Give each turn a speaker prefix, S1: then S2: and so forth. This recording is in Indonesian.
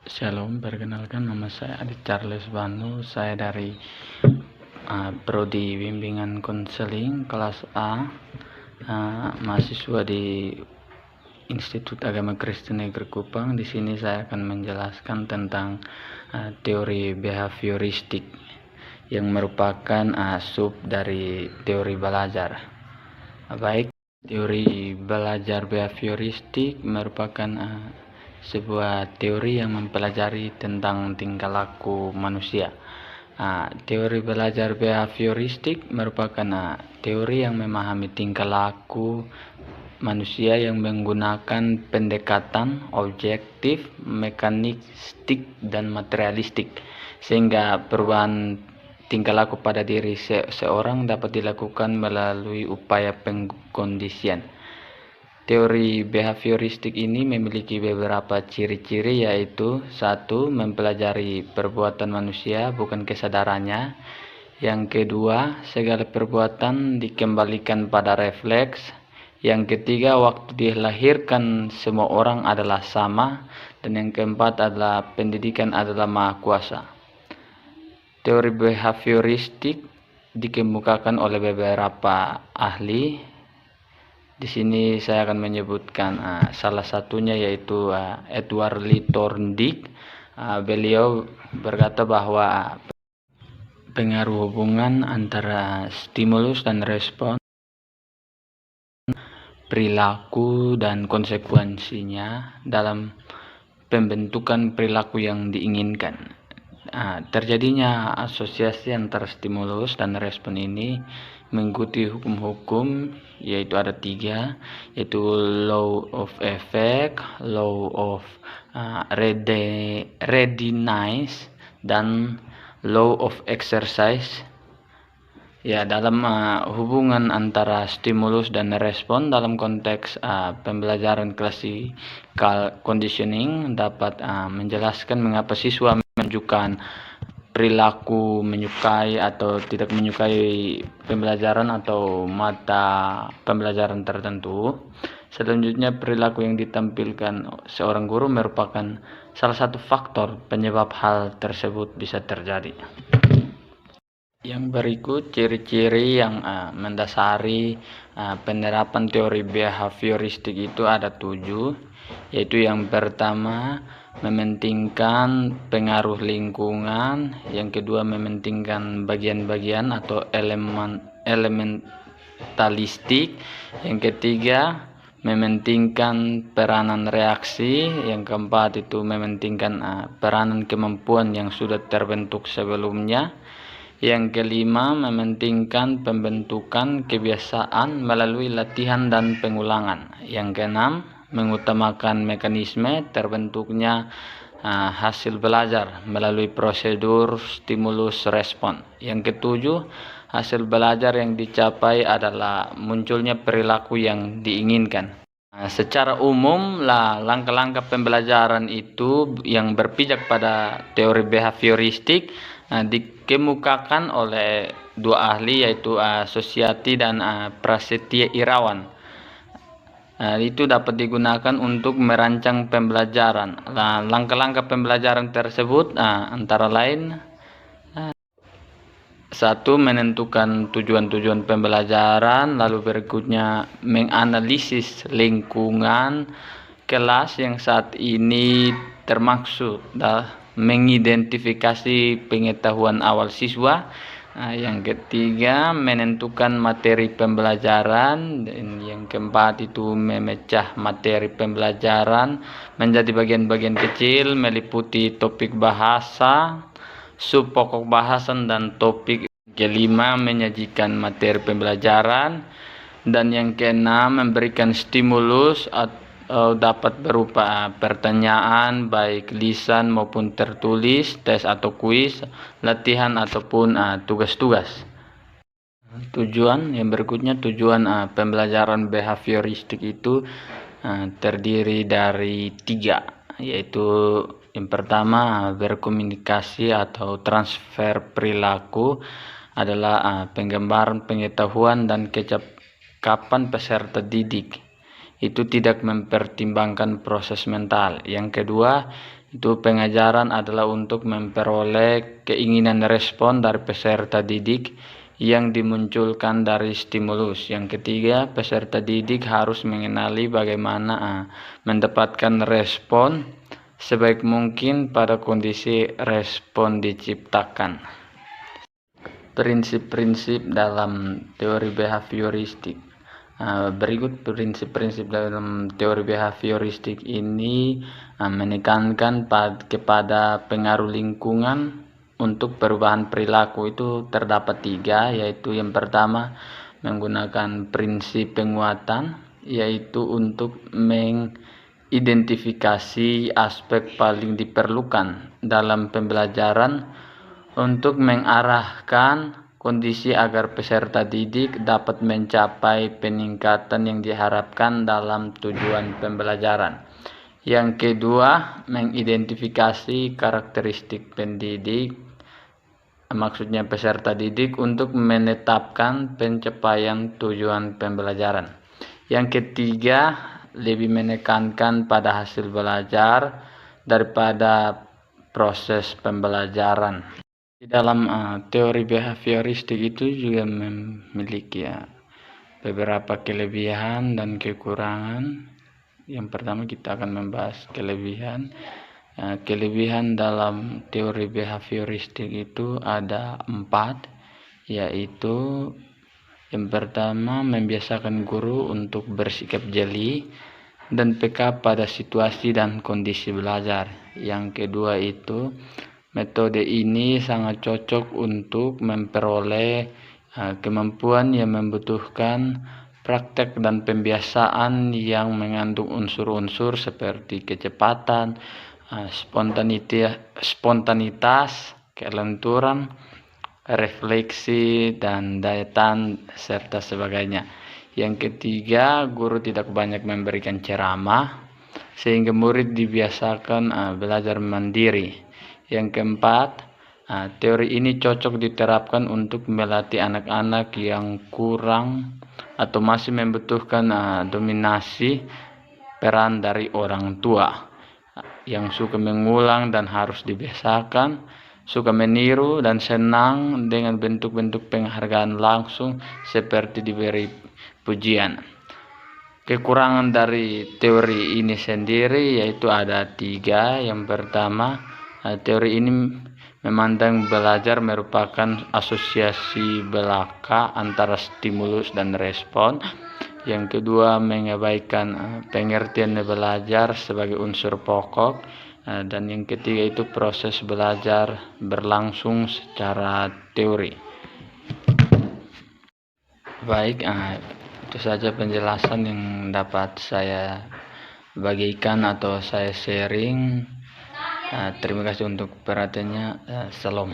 S1: Shalom, perkenalkan nama saya Adit Charles Banu. Saya dari Prodi Bimbingan Konseling kelas A, mahasiswa di Institut Agama Kristen Negeri Kupang. Di sini saya akan menjelaskan tentang teori behavioristik yang merupakan sub dari teori belajar. Baik, teori belajar behavioristik merupakan sebuah teori yang mempelajari tentang tingkah laku manusia. Teori belajar behavioristik merupakan teori yang memahami tingkah laku manusia yang menggunakan pendekatan objektif, mekanistik, dan materialistik, sehingga perubahan tingkah laku pada diri seorang dapat dilakukan melalui upaya pengkondisian. Teori behavioristik ini memiliki beberapa ciri-ciri, yaitu: 1. Mempelajari perbuatan manusia, bukan kesadarannya. Yang kedua, segala perbuatan dikembalikan pada refleks. Yang ketiga, waktu dilahirkan semua orang adalah sama. Dan yang keempat adalah pendidikan adalah maha kuasa. Teori behavioristik dikemukakan oleh beberapa ahli. Di sini saya akan menyebutkan salah satunya, yaitu Edward Lee Thorndike. Beliau berkata bahwa pengaruh hubungan antara stimulus dan respon, perilaku dan konsekuensinya dalam pembentukan perilaku yang diinginkan. Terjadinya asosiasi antara stimulus dan respon ini mengikuti hukum-hukum, yaitu ada 3, yaitu law of effect, law of readiness, dan law of exercise. Dalam hubungan antara stimulus dan respon dalam konteks pembelajaran classical conditioning dapat menjelaskan mengapa siswa menunjukkan perilaku menyukai atau tidak menyukai pembelajaran atau mata pembelajaran tertentu. Selanjutnya, perilaku yang ditampilkan seorang guru merupakan salah satu faktor penyebab hal tersebut bisa terjadi. Yang berikut ciri-ciri yang mendasari penerapan teori behavioristik itu ada 7, yaitu yang pertama, mementingkan pengaruh lingkungan. Yang kedua, mementingkan bagian-bagian atau elementalistik. Yang ketiga, mementingkan peranan reaksi. Yang keempat itu mementingkan peranan kemampuan yang sudah terbentuk sebelumnya. Yang kelima, mementingkan pembentukan kebiasaan melalui latihan dan pengulangan. Yang keenam, mengutamakan mekanisme terbentuknya hasil belajar melalui prosedur stimulus respon. Yang ketujuh, hasil belajar yang dicapai adalah munculnya perilaku yang diinginkan. Secara umum, langkah-langkah pembelajaran itu yang berpijak pada teori behavioristik dikemukakan oleh 2 ahli, yaitu Society dan Prasetya Irawan. Itu dapat digunakan untuk merancang pembelajaran. Langkah-langkah pembelajaran tersebut antara lain: 1. Menentukan tujuan-tujuan pembelajaran. Lalu berikutnya, menganalisis lingkungan kelas yang saat ini termaksud, mengidentifikasi pengetahuan awal siswa. Yang ketiga, menentukan materi pembelajaran. Dan yang keempat itu memecah materi pembelajaran menjadi bagian-bagian kecil meliputi topik bahasa, sub pokok bahasan, dan topik. Kelima, menyajikan materi pembelajaran. Dan yang keenam, memberikan stimulus atau dapat berupa pertanyaan baik lisan maupun tertulis, tes atau kuis, latihan ataupun tugas-tugas. Tujuan yang berikutnya, tujuan pembelajaran behavioristik itu terdiri dari 3, yaitu yang pertama, berkomunikasi atau transfer perilaku adalah penggambaran pengetahuan dan kecakapan peserta didik. Itu tidak mempertimbangkan proses mental. Yang kedua, Itu pengajaran adalah untuk memperoleh keinginan respon dari peserta didik yang dimunculkan dari stimulus. Yang ketiga, peserta didik harus mengenali bagaimana mendapatkan respon sebaik mungkin pada kondisi respon diciptakan. Prinsip-prinsip dalam teori behavioristik. Berikut prinsip-prinsip dalam teori behavioristik ini menekankan kepada pengaruh lingkungan untuk perubahan perilaku. Itu terdapat 3, yaitu yang pertama menggunakan prinsip penguatan, yaitu untuk mengidentifikasi aspek paling diperlukan dalam pembelajaran untuk mengarahkan kondisi agar peserta didik dapat mencapai peningkatan yang diharapkan dalam tujuan pembelajaran. Yang kedua, mengidentifikasi karakteristik pendidik, maksudnya peserta didik, untuk menetapkan pencapaian tujuan pembelajaran. Yang ketiga, lebih menekankan pada hasil belajar daripada proses pembelajaran. Di dalam teori behavioristik itu juga memiliki beberapa kelebihan dan kekurangan. Yang pertama kita akan membahas kelebihan. Kelebihan dalam teori behavioristik itu ada 4, yaitu yang pertama membiasakan guru untuk bersikap jeli dan peka pada situasi dan kondisi belajar. Yang kedua itu metode ini sangat cocok untuk memperoleh kemampuan yang membutuhkan praktek dan pembiasaan yang mengandung unsur-unsur seperti kecepatan, spontanitas, kelenturan, refleksi, dan daya tahan, serta sebagainya. Yang ketiga, guru tidak banyak memberikan ceramah sehingga murid dibiasakan belajar mandiri. Yang keempat, teori ini cocok diterapkan untuk melatih anak-anak yang kurang atau masih membutuhkan dominasi peran dari orang tua, yang suka mengulang dan harus dibiasakan, suka meniru dan senang dengan bentuk-bentuk penghargaan langsung seperti diberi pujian. Kekurangan dari teori ini sendiri yaitu ada 3. Yang pertama, teori ini memandang belajar merupakan asosiasi belaka antara stimulus dan respon. Yang kedua, mengabaikan pengertian belajar sebagai unsur pokok. Dan yang ketiga itu proses belajar berlangsung secara teori. Baik, itu saja penjelasan yang dapat saya bagikan atau saya sharing. Terima kasih untuk perhatiannya. Salam.